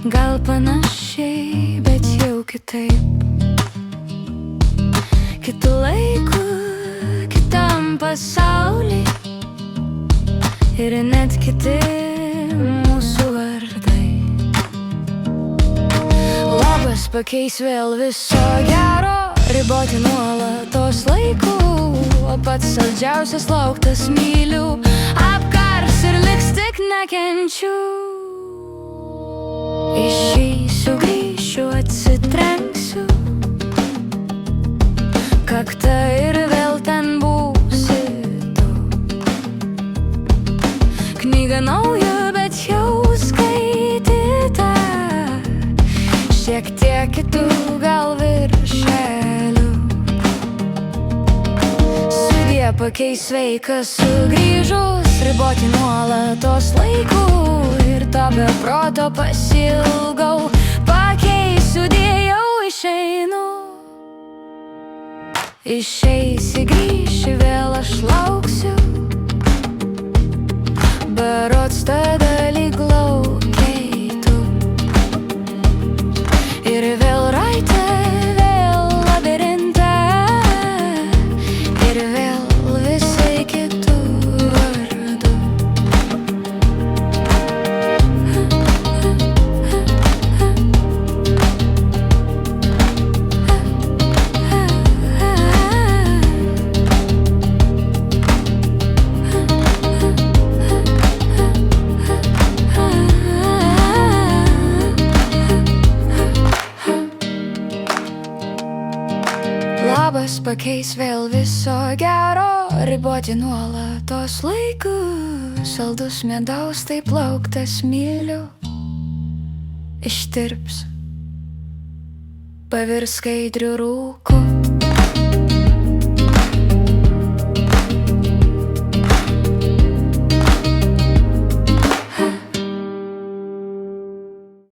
Gal panašiai, bet jau kitaip. Kitu laiku, kitam pasauly. Ir net kiti mūsų vardai. Labas pakeis vėl viso gero, riboti nuolatos laikų. O pats saldžiausias lauktas myliu apkars ir liks tik nekenčiu. Išeisiu, grįšiu, atsitrenksiu kaktą ir vėl ten būsi tu. Knyga nauja, bet jau skaityta, šiek tiek kitų gal viršelių. Sudie pakeis sveikas sugrįžus, riboti nuolatos laikų. Ir to be proto pasilgau, pakeisiu, dėjau, išeinu. Išeisi, grįši, vėl aš lauksiu. Berods tada lyg laukiai tu. Ir vėl raite, vėl labirinte. Ir vėl visai kitų vardų. Labas pakeis vėl viso gero, riboti nuolatos laiku. Saldus medaus taip lauktas myliu ištirps, pavirs skaidriu rūku.